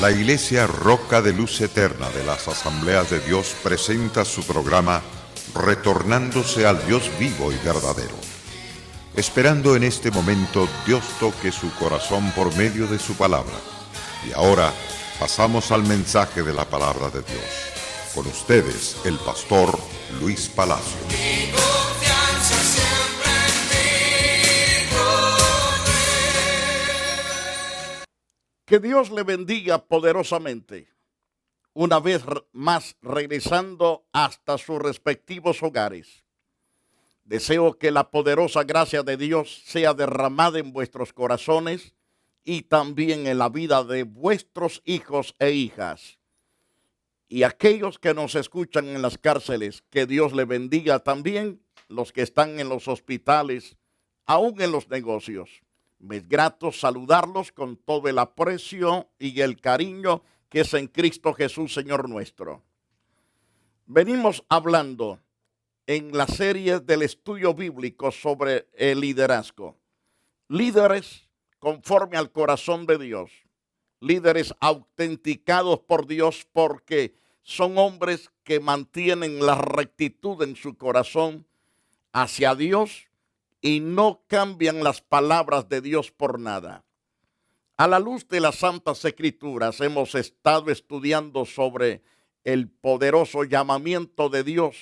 La Iglesia Roca de Luz Eterna de las Asambleas de Dios presenta su programa Retornándose al Dios vivo y verdadero. Esperando en este momento Dios toque su corazón por medio de su palabra. Y ahora pasamos al mensaje de la palabra de Dios. Con ustedes, el pastor Luis Palacio. Que Dios le bendiga poderosamente. Una vez más regresando hasta sus respectivos hogares. Deseo que la poderosa gracia de Dios sea derramada en vuestros corazones y también en la vida de vuestros hijos e hijas. Y aquellos que nos escuchan en las cárceles, que Dios le bendiga también, los que están en los hospitales, aún en los negocios. Me es grato saludarlos con todo el aprecio y el cariño que es en Cristo Jesús, Señor nuestro. Venimos hablando en la serie del estudio bíblico sobre el liderazgo. Líderes conforme al corazón de Dios. Líderes autenticados por Dios porque son hombres que mantienen la rectitud en su corazón hacia Dios y no cambian las palabras de Dios por nada. A la luz de las Santas Escrituras hemos estado estudiando sobre el poderoso llamamiento de Dios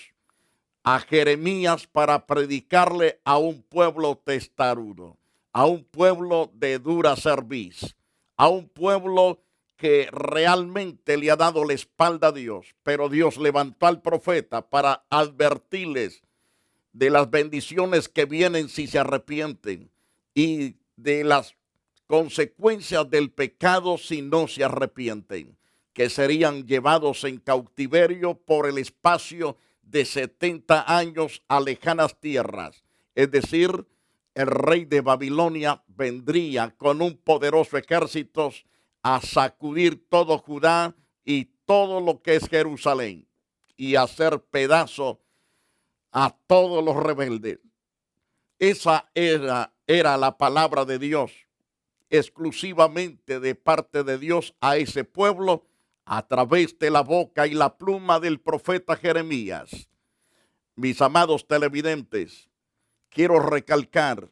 a Jeremías para predicarle a un pueblo testarudo, a un pueblo de dura cerviz, a un pueblo que realmente le ha dado la espalda a Dios, pero Dios levantó al profeta para advertirles de las bendiciones que vienen si se arrepienten y de las consecuencias del pecado si no se arrepienten, que serían llevados en cautiverio por el espacio de 70 años a lejanas tierras. Es decir, el rey de Babilonia vendría con un poderoso ejército a sacudir todo Judá y todo lo que es Jerusalén y hacer pedazo a todos los rebeldes. Esa era la palabra de Dios, exclusivamente de parte de Dios a ese pueblo a través de la boca y la pluma del profeta Jeremías. Mis amados televidentes, quiero recalcar,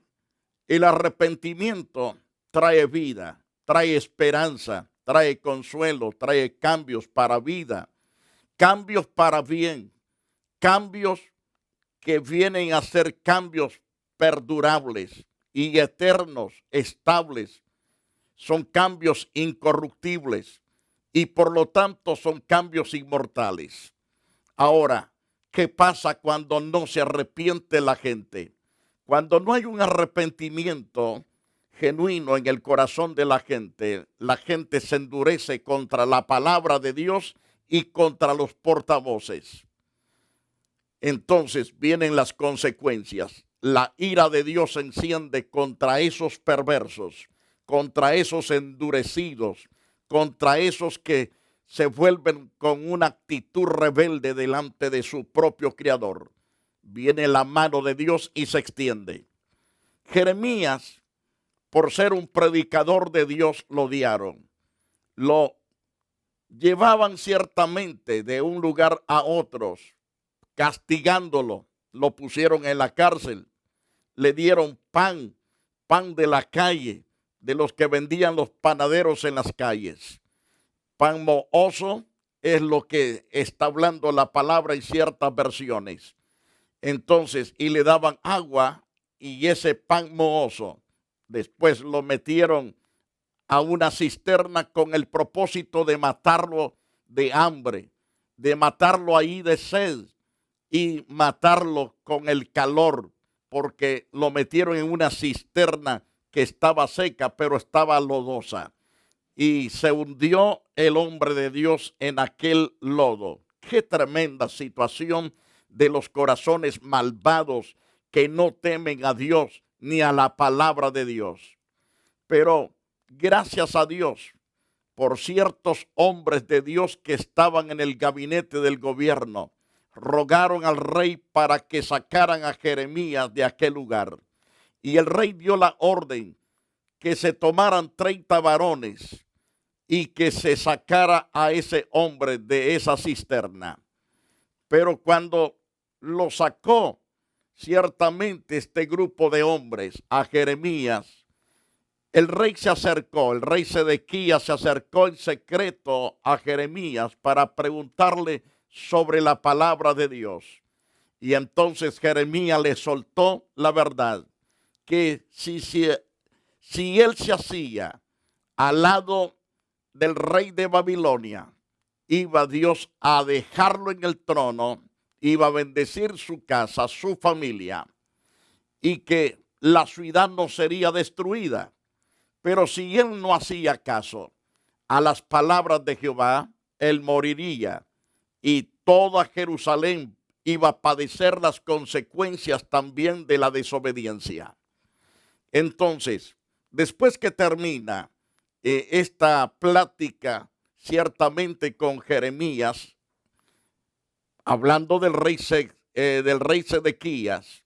el arrepentimiento trae vida, trae esperanza, trae consuelo, trae cambios para vida, cambios para bien, cambios que vienen a ser cambios perdurables y eternos, estables. Son cambios incorruptibles y por lo tanto son cambios inmortales. Ahora, ¿qué pasa cuando no se arrepiente la gente? Cuando no hay un arrepentimiento genuino en el corazón de la gente se endurece contra la palabra de Dios y contra los portavoces. Entonces vienen las consecuencias. La ira de Dios se enciende contra esos perversos, contra esos endurecidos, contra esos que se vuelven con una actitud rebelde delante de su propio Creador. Viene la mano de Dios y se extiende. Jeremías, por ser un predicador de Dios, lo odiaron. Lo llevaban ciertamente de un lugar a otro, castigándolo. Lo pusieron en la cárcel. Le dieron pan de la calle, de los que vendían los panaderos en las calles. Pan mohoso es lo que está hablando la palabra en ciertas versiones. Entonces, y le daban agua y ese pan mohoso. Después lo metieron a una cisterna con el propósito de matarlo de hambre, de matarlo ahí de sed y matarlo con el calor, porque lo metieron en una cisterna que estaba seca, pero estaba lodosa. Y se hundió el hombre de Dios en aquel lodo. Qué tremenda situación de los corazones malvados que no temen a Dios ni a la palabra de Dios. Pero gracias a Dios por ciertos hombres de Dios que estaban en el gabinete del gobierno, rogaron al rey para que sacaran a Jeremías de aquel lugar. Y el rey dio la orden que se tomaran 30 varones y que se sacara a ese hombre de esa cisterna. Pero cuando lo sacó ciertamente este grupo de hombres a Jeremías, el rey Sedequías se acercó en secreto a Jeremías para preguntarle sobre la palabra de Dios. Y entonces Jeremías le soltó la verdad, que si él se hacía al lado del rey de Babilonia, iba Dios a dejarlo en el trono, iba a bendecir su casa, su familia, y que la ciudad no sería destruida. Pero si él no hacía caso a las palabras de Jehová, él moriría y toda Jerusalén iba a padecer las consecuencias también de la desobediencia. Entonces, después que termina esta plática ciertamente con Jeremías, hablando del rey Sedequías,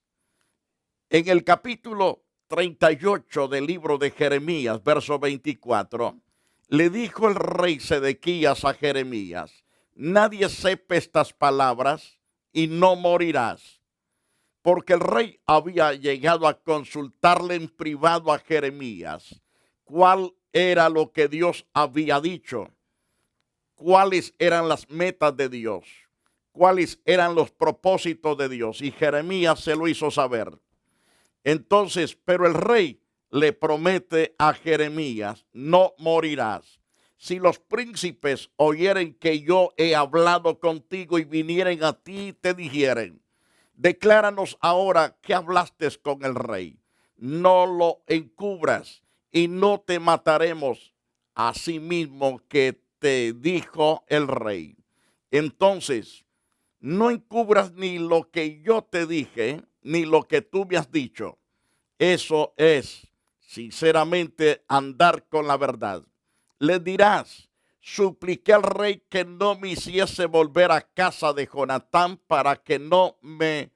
en el capítulo 38 del libro de Jeremías, verso 24, le dijo el rey Sedequías a Jeremías: nadie sepa estas palabras y no morirás. Porque el rey había llegado a consultarle en privado a Jeremías cuál era lo que Dios había dicho, cuáles eran las metas de Dios, cuáles eran los propósitos de Dios. Y Jeremías se lo hizo saber. Entonces, pero el rey le promete a Jeremías: no morirás. Si los príncipes oyeren que yo he hablado contigo y vinieren a ti y te dijeren: decláranos ahora que hablaste con el rey, no lo encubras y no te mataremos, asimismo que te dijo el rey. Entonces, no encubras ni lo que yo te dije, ni lo que tú me has dicho. Eso es, sinceramente, andar con la verdad. Le dirás: supliqué al rey que no me hiciese volver a casa de Jonatán para que no me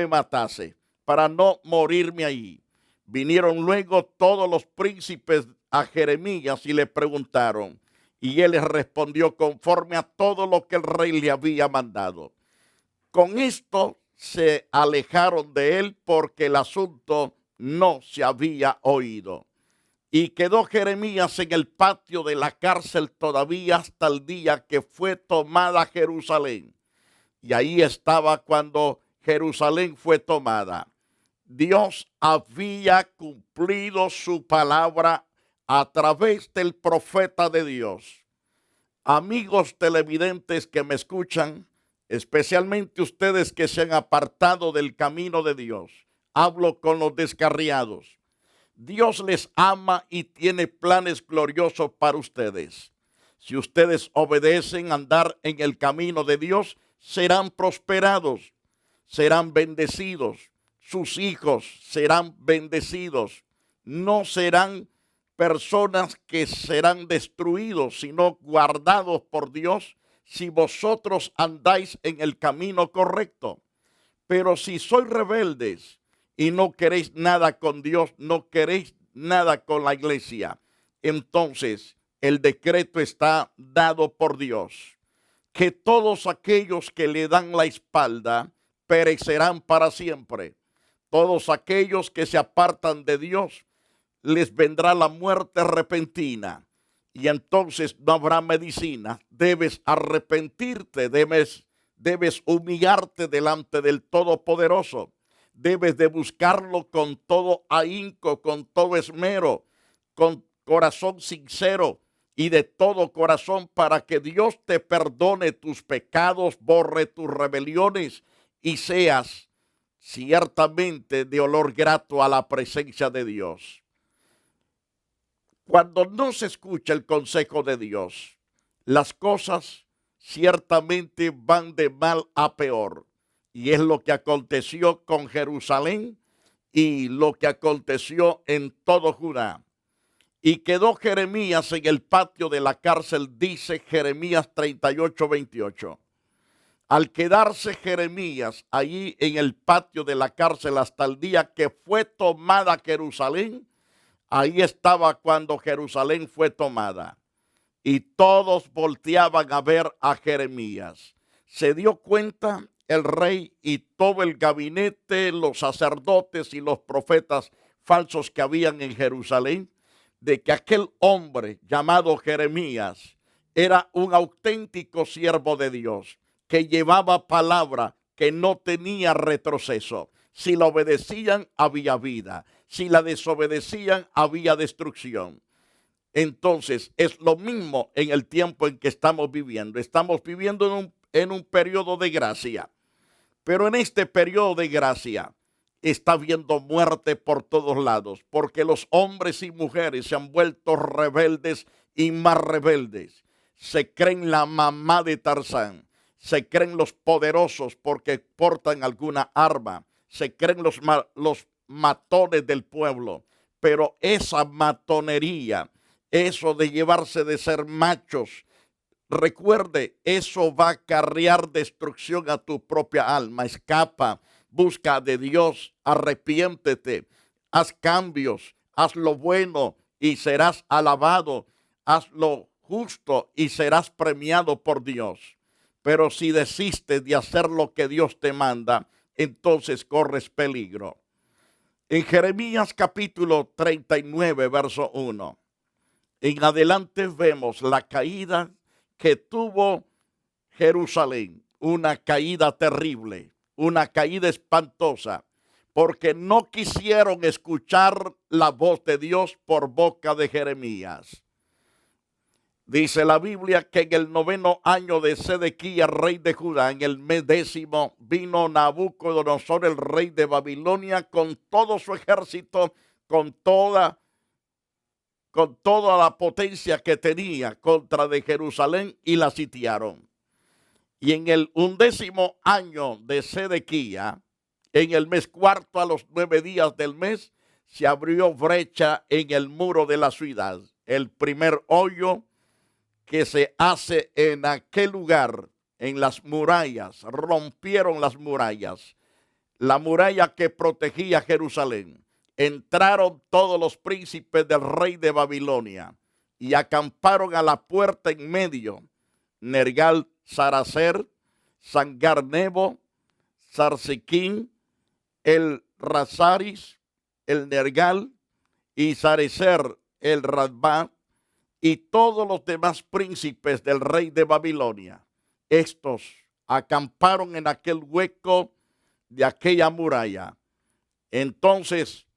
matase, para no morirme ahí. Vinieron luego todos los príncipes a Jeremías y le preguntaron, y él les respondió conforme a todo lo que el rey le había mandado. Con esto se alejaron de él porque el asunto no se había oído. Y quedó Jeremías en el patio de la cárcel todavía hasta el día que fue tomada Jerusalén. Y ahí estaba cuando Jerusalén fue tomada. Dios había cumplido su palabra a través del profeta de Dios. Amigos televidentes que me escuchan, especialmente ustedes que se han apartado del camino de Dios, hablo con los descarriados. Dios les ama y tiene planes gloriosos para ustedes. Si ustedes obedecen andar en el camino de Dios, serán prosperados, serán bendecidos, sus hijos serán bendecidos, no serán personas que serán destruidos, sino guardados por Dios si vosotros andáis en el camino correcto. Pero si sois rebeldes y no queréis nada con Dios, no queréis nada con la iglesia, entonces el decreto está dado por Dios, que todos aquellos que le dan la espalda perecerán para siempre. Todos aquellos que se apartan de Dios, les vendrá la muerte repentina. Y entonces no habrá medicina. Debes arrepentirte, debes humillarte delante del Todopoderoso. Debes de buscarlo con todo ahínco, con todo esmero, con corazón sincero y de todo corazón, para que Dios te perdone tus pecados, borre tus rebeliones y seas ciertamente de olor grato a la presencia de Dios. Cuando no se escucha el consejo de Dios, las cosas ciertamente van de mal a peor. Y es lo que aconteció con Jerusalén y lo que aconteció en todo Judá. Y quedó Jeremías en el patio de la cárcel, dice Jeremías 38:28. Al quedarse Jeremías allí en el patio de la cárcel hasta el día que fue tomada Jerusalén, Ahí estaba cuando Jerusalén fue tomada. Y todos volteaban a ver a Jeremías. Se dio cuenta el rey y todo el gabinete, los sacerdotes y los profetas falsos que habían en Jerusalén, de que aquel hombre llamado Jeremías era un auténtico siervo de Dios, que llevaba palabra, que no tenía retroceso. Si la obedecían, había vida. Si la desobedecían, había destrucción. Entonces, es lo mismo en el tiempo en que estamos viviendo. Estamos viviendo en un periodo de gracia. Pero en este periodo de gracia está habiendo muerte por todos lados, porque los hombres y mujeres se han vuelto rebeldes y más rebeldes. Se creen la mamá de Tarzán, se creen los poderosos porque portan alguna arma, se creen los matones del pueblo, pero esa matonería, eso de llevarse de ser machos, recuerde, eso va a acarrear destrucción a tu propia alma. Escapa, busca de Dios, arrepiéntete, haz cambios, haz lo bueno y serás alabado, haz lo justo y serás premiado por Dios. Pero si desistes de hacer lo que Dios te manda, entonces corres peligro. En Jeremías capítulo 39, verso 1, en adelante vemos la caída que tuvo Jerusalén, una caída terrible, una caída espantosa, porque no quisieron escuchar la voz de Dios por boca de Jeremías. Dice la Biblia que en el 9º año de Sedequías, rey de Judá, en el mes 10º, vino Nabucodonosor, el rey de Babilonia, con todo su ejército, con toda la potencia que tenía contra de Jerusalén, y la sitiaron. Y en el 11º año de Sedequías, en el mes cuarto, a los 9 días del mes, se abrió brecha en el muro de la ciudad. El primer hoyo que se hace en aquel lugar, en las murallas, rompieron las murallas, la muralla que protegía Jerusalén. Entraron todos los príncipes del rey de Babilonia y acamparon a la puerta en medio, Nergal Saracer, Sangar-Nebo, Sarsequín, el Razaris, el Nergal y Sarecer el Radbá, y todos los demás príncipes del rey de Babilonia. Estos acamparon en aquel hueco de aquella muralla. Entonces,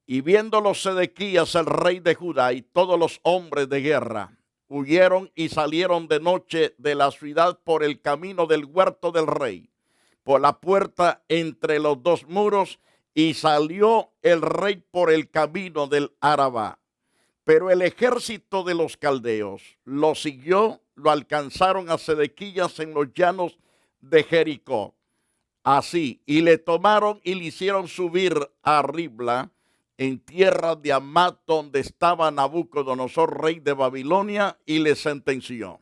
y viéndolo Sedequías, el rey de Judá, y todos los hombres de guerra, huyeron y salieron de noche de la ciudad por el camino del huerto del rey, por la puerta entre los dos muros, y salió el rey por el camino del Arabá. Pero el ejército de los caldeos lo siguió, lo alcanzaron a Sedequías en los llanos de Jericó. Así, y le tomaron y le hicieron subir a Ribla, en tierra de Amat, donde estaba Nabucodonosor, rey de Babilonia, y le sentenció.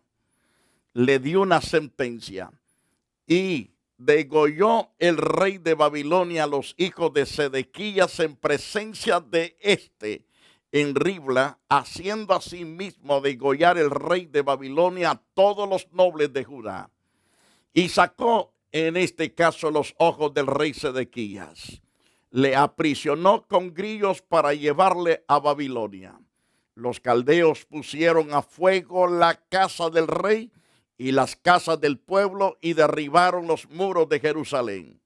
Le dio una sentencia. Y degolló el rey de Babilonia a los hijos de Sedequías en presencia de en Ribla, haciendo asimismo degollar el rey de Babilonia a todos los nobles de Judá. Y sacó en este caso los ojos del rey Sedequías. Le aprisionó con grillos para llevarle a Babilonia. Los caldeos pusieron a fuego la casa del rey y las casas del pueblo y derribaron los muros de Jerusalén.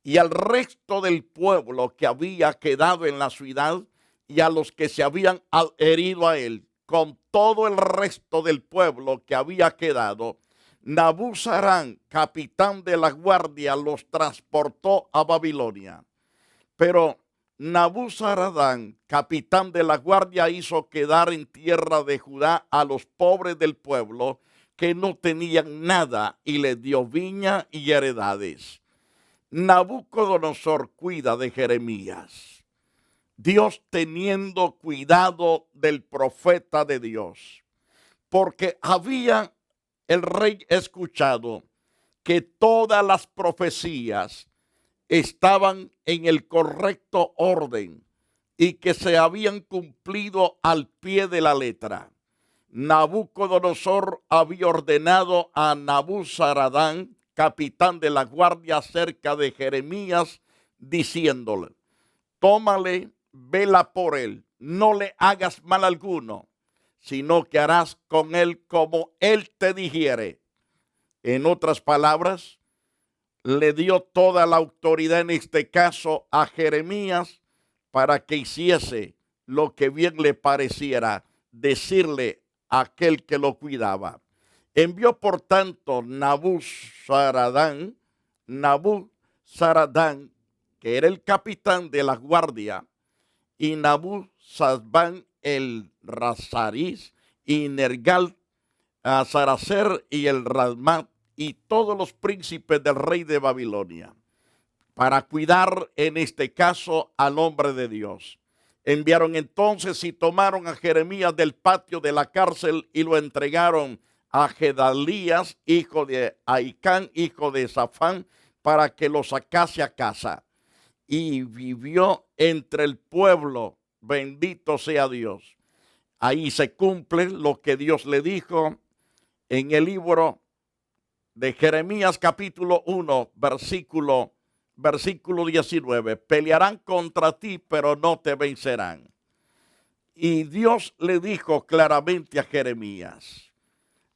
Y al resto del pueblo que había quedado en la ciudad, y a los que se habían adherido a él, con todo el resto del pueblo que había quedado, Nabuzarán, capitán de la guardia, los transportó a Babilonia. Pero Nabuzaradán, capitán de la guardia, hizo quedar en tierra de Judá a los pobres del pueblo que no tenían nada, y les dio viña y heredades. Nabucodonosor cuida de Jeremías. Dios teniendo cuidado del profeta de Dios, porque había el rey escuchado que todas las profecías estaban en el correcto orden y que se habían cumplido al pie de la letra. Nabucodonosor había ordenado a Nabuzaradán, capitán de la guardia, acerca de Jeremías, diciéndole: tómale, vela por él, no le hagas mal alguno, sino que harás con él como él te dijere. En otras palabras, le dio toda la autoridad en este caso a Jeremías para que hiciese lo que bien le pareciera decirle a aquel que lo cuidaba. Envió por tanto Nabuzaradán, que era el capitán de la guardia, y Nabuzazban el Razariz, y Nergal, a Saracer y el Radmat, y todos los príncipes del rey de Babilonia, para cuidar en este caso al hombre de Dios. Enviaron entonces y tomaron a Jeremías del patio de la cárcel y lo entregaron a Gedalías, hijo de Ahicam, hijo de Safán, para que lo sacase a casa. Y vivió entre el pueblo, bendito sea Dios. Ahí se cumple lo que Dios le dijo en el libro de Jeremías capítulo 1, versículo 19. Pelearán contra ti, pero no te vencerán. Y Dios le dijo claramente a Jeremías,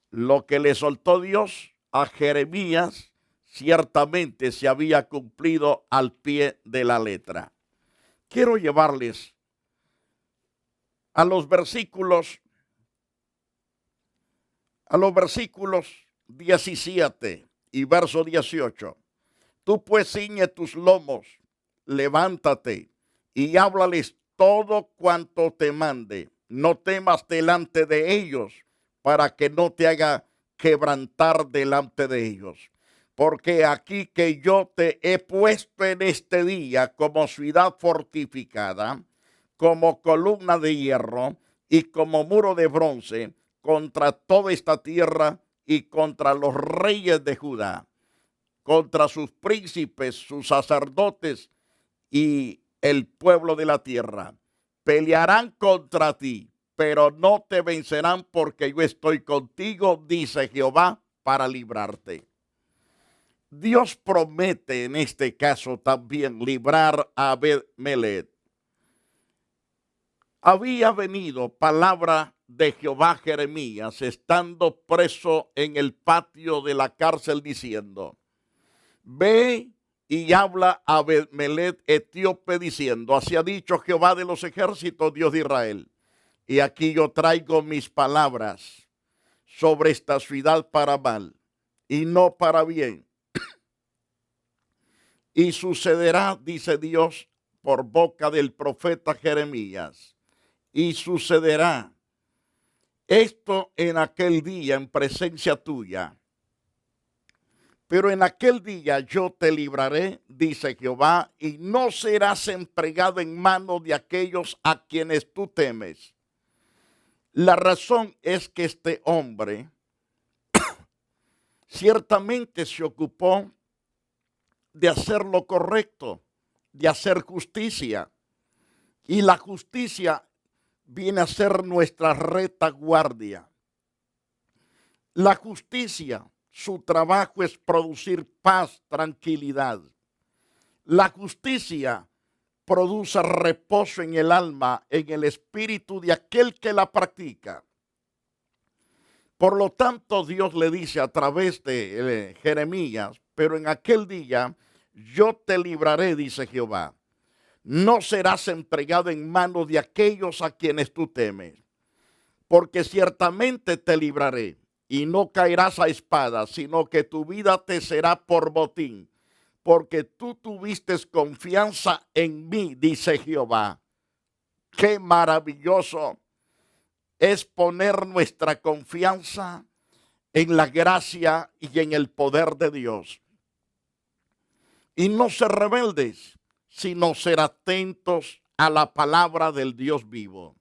lo que le soltó Dios a Jeremías ciertamente se había cumplido al pie de la letra. Quiero llevarles a los versículos 17 y verso 18. Tú pues ciñe tus lomos, levántate y háblales todo cuanto te mande. No temas delante de ellos, para que no te haga quebrantar delante de ellos. Porque aquí que yo te he puesto en este día como ciudad fortificada, como columna de hierro y como muro de bronce contra toda esta tierra y contra los reyes de Judá, contra sus príncipes, sus sacerdotes y el pueblo de la tierra. Pelearán contra ti, pero no te vencerán, porque yo estoy contigo, dice Jehová, para librarte. Dios promete en este caso también librar a Abed-Melech. Había venido palabra de Jehová a Jeremías, estando preso en el patio de la cárcel, diciendo: ve y habla a Abed-Melech etíope, diciendo: así ha dicho Jehová de los ejércitos, Dios de Israel, y aquí yo traigo mis palabras sobre esta ciudad para mal y no para bien. Y sucederá, dice Dios, por boca del profeta Jeremías, y sucederá esto en aquel día en presencia tuya. Pero en aquel día yo te libraré, dice Jehová, y no serás entregado en manos de aquellos a quienes tú temes. La razón es que este hombre ciertamente se ocupó de hacer lo correcto, de hacer justicia. Y la justicia viene a ser nuestra retaguardia. La justicia, su trabajo es producir paz, tranquilidad. La justicia produce reposo en el alma, en el espíritu de aquel que la practica. Por lo tanto, Dios le dice a través de Jeremías: pero en aquel día yo te libraré, dice Jehová. No serás entregado en manos de aquellos a quienes tú temes, porque ciertamente te libraré, y no caerás a espada, sino que tu vida te será por botín, porque tú tuviste confianza en mí, dice Jehová. Qué maravilloso es poner nuestra confianza en la gracia y en el poder de Dios. Y no ser rebeldes, sino ser atentos a la palabra del Dios vivo.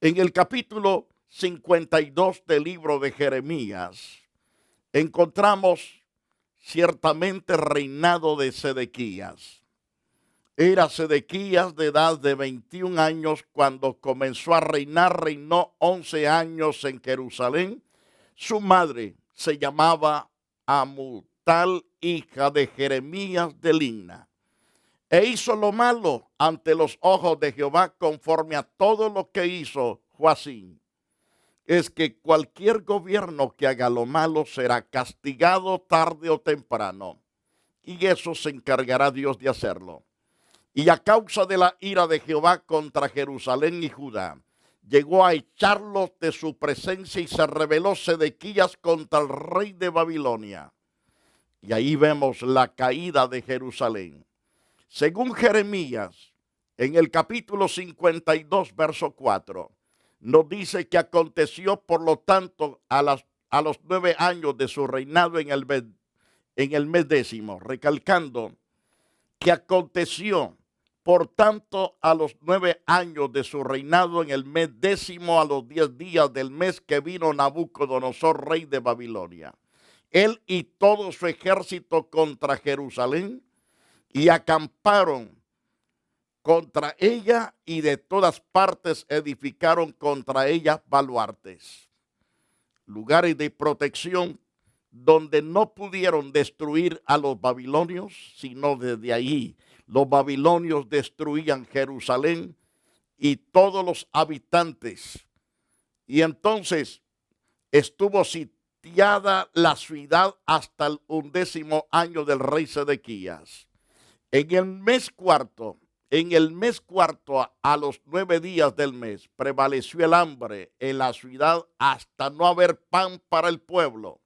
En el capítulo 52 del libro de Jeremías encontramos ciertamente el reinado de Sedequías. Era Sedequías de edad de 21 años cuando comenzó a reinar. Reinó 11 años en Jerusalén. Su madre se llamaba Amutal, hija de Jeremías de Libna. E hizo lo malo ante los ojos de Jehová, conforme a todo lo que hizo Joacim. Es que cualquier gobierno que haga lo malo será castigado tarde o temprano. Y eso se encargará Dios de hacerlo. Y a causa de la ira de Jehová contra Jerusalén y Judá, llegó a echarlos de su presencia y se rebeló Sedequías contra el rey de Babilonia. Y ahí vemos la caída de Jerusalén. Según Jeremías, en el capítulo 52, verso 4, nos dice que aconteció, por lo tanto, a los 9 años de su reinado en el mes 10, recalcando que aconteció, por tanto, a los 9 años de su reinado en el mes 10, a los 10 días del mes, que vino Nabucodonosor, rey de Babilonia, él y todo su ejército contra Jerusalén, y acamparon contra ella, y de todas partes edificaron contra ella baluartes, lugares de protección donde no pudieron destruir a los babilonios, sino desde ahí los babilonios destruían Jerusalén y todos los habitantes. Y entonces estuvo sitiada la ciudad hasta el 11º año del rey Sedequías. En el mes cuarto, a los 9 días del mes, prevaleció el hambre en la ciudad hasta no haber pan para el pueblo.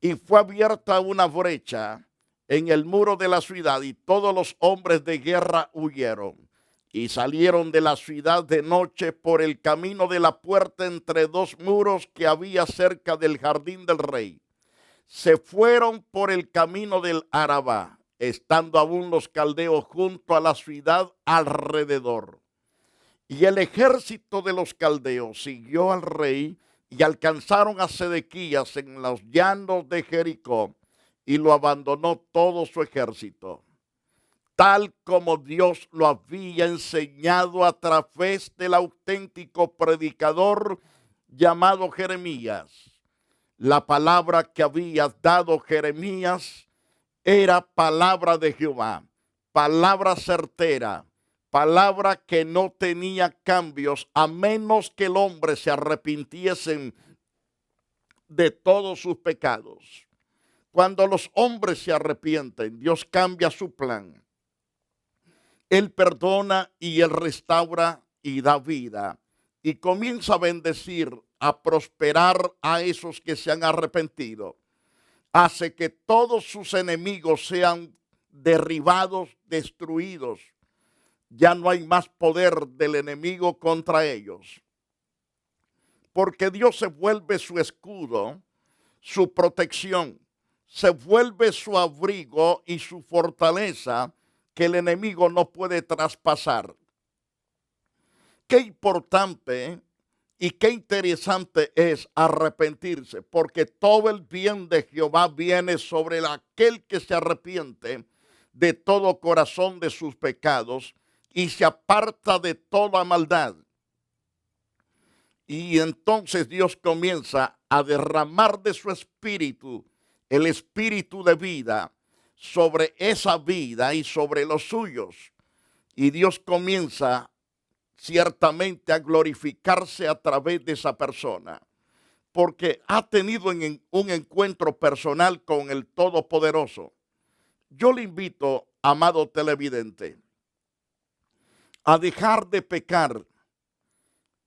Y fue abierta una brecha en el muro de la ciudad, y todos los hombres de guerra huyeron. Y salieron de la ciudad de noche por el camino de la puerta entre 2 muros que había cerca del jardín del rey. Se fueron por el camino del Arabá, estando aún los caldeos junto a la ciudad alrededor. Y el ejército de los caldeos siguió al rey, y alcanzaron a Sedequías en los llanos de Jericó, y lo abandonó todo su ejército, tal como Dios lo había enseñado a través del auténtico predicador llamado Jeremías. La palabra que había dado Jeremías era palabra de Jehová, palabra certera, palabra que no tenía cambios, a menos que el hombre se arrepintiesen de todos sus pecados. Cuando los hombres se arrepienten, Dios cambia su plan. Él perdona y Él restaura y da vida. Y comienza a bendecir, a prosperar a esos que se han arrepentido. Hace que todos sus enemigos sean derribados, destruidos. Ya no hay más poder del enemigo contra ellos. Porque Dios se vuelve su escudo, su protección, se vuelve su abrigo y su fortaleza, que el enemigo no puede traspasar. Qué importante y qué interesante es arrepentirse, porque todo el bien de Jehová viene sobre aquel que se arrepiente de todo corazón de sus pecados y se aparta de toda maldad. Y entonces Dios comienza a derramar de su espíritu, el espíritu de vida, sobre esa vida y sobre los suyos. Y Dios comienza ciertamente a glorificarse a través de esa persona, porque ha tenido un encuentro personal con el Todopoderoso. Yo le invito, amado televidente, a dejar de pecar.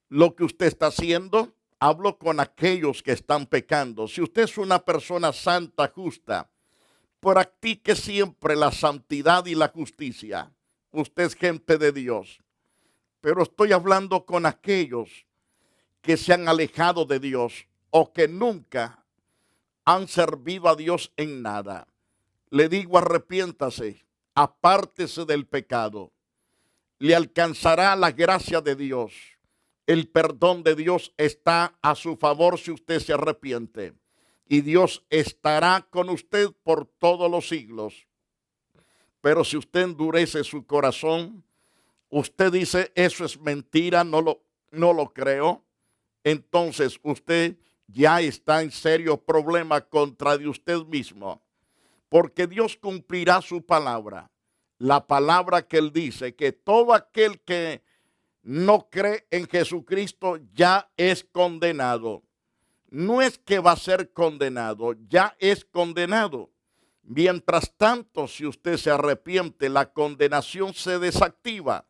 Lo que usted está haciendo, hablo con aquellos que están pecando. Si usted es una persona santa, justa, practique siempre la santidad y la justicia. Usted es gente de Dios. Pero estoy hablando con aquellos que se han alejado de Dios o que nunca han servido a Dios en nada. Le digo, arrepiéntase, apártese del pecado. Le alcanzará la gracia de Dios. El perdón de Dios está a su favor si usted se arrepiente. Y Dios estará con usted por todos los siglos. Pero si usted endurece su corazón, usted dice, eso es mentira, no lo creo. Entonces usted ya está en serio problema contra de usted mismo. Porque Dios cumplirá su palabra. La palabra que Él dice, que todo aquel que no cree en Jesucristo ya es condenado. No es que va a ser condenado, ya es condenado. Mientras tanto, si usted se arrepiente, la condenación se desactiva.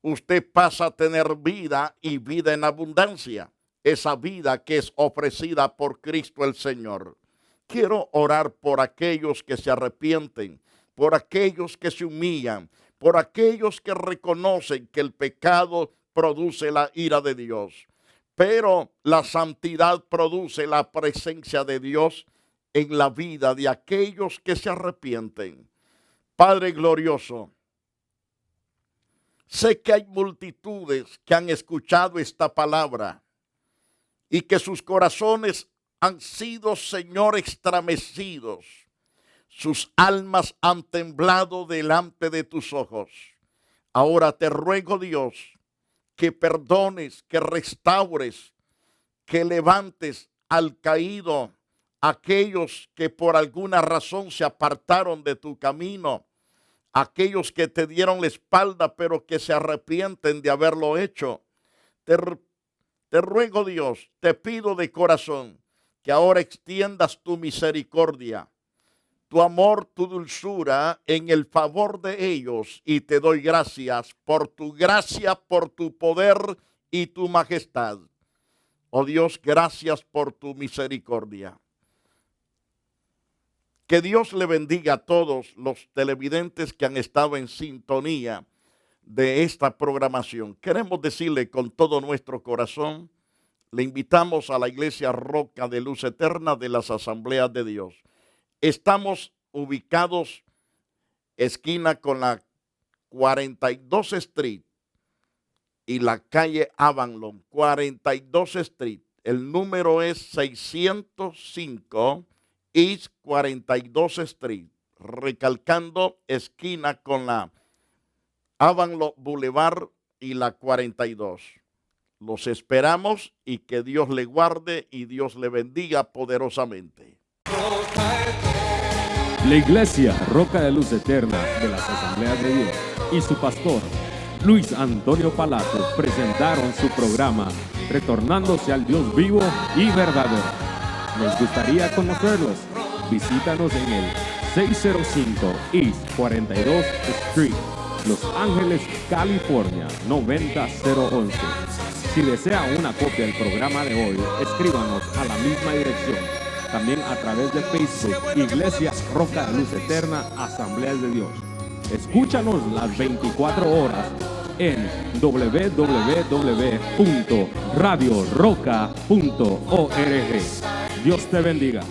Usted pasa a tener vida y vida en abundancia. Esa vida que es ofrecida por Cristo el Señor. Quiero orar por aquellos que se arrepienten, por aquellos que se humillan, por aquellos que reconocen que el pecado produce la ira de Dios. Pero la santidad produce la presencia de Dios en la vida de aquellos que se arrepienten. Padre glorioso, sé que hay multitudes que han escuchado esta palabra y que sus corazones han sido, Señor, estremecidos. Sus almas han temblado delante de tus ojos. Ahora te ruego, Dios, que perdones, que restaures, que levantes al caído, aquellos que por alguna razón se apartaron de tu camino, aquellos que te dieron la espalda pero que se arrepienten de haberlo hecho. Te ruego, Dios, te pido de corazón que ahora extiendas tu misericordia, tu amor, tu dulzura en el favor de ellos, y te doy gracias por tu gracia, por tu poder y tu majestad. Oh Dios, gracias por tu misericordia. Que Dios le bendiga a todos los televidentes que han estado en sintonía de esta programación. Queremos decirle con todo nuestro corazón, le invitamos a la Iglesia Roca de Luz Eterna de las Asambleas de Dios. Estamos ubicados esquina con la 42 Street y la calle Avalon, 42 Street. El número es 605 East 42 Street, recalcando esquina con la Avalon Boulevard y la 42. Los esperamos y que Dios le guarde y Dios le bendiga poderosamente. La Iglesia Roca de Luz Eterna de las Asambleas de Dios y su pastor Luis Antonio Palacio presentaron su programa Retornándose al Dios vivo y verdadero. Nos gustaría conocerlos. Visítanos en el 605 East 42 Street, Los Ángeles, California 90011. Si desea una copia del programa de hoy, escríbanos a la misma dirección. También a través de Facebook, Iglesia Roca de Luz Eterna, Asambleas de Dios. Escúchanos las 24 horas en www.radioroca.org. Dios te bendiga.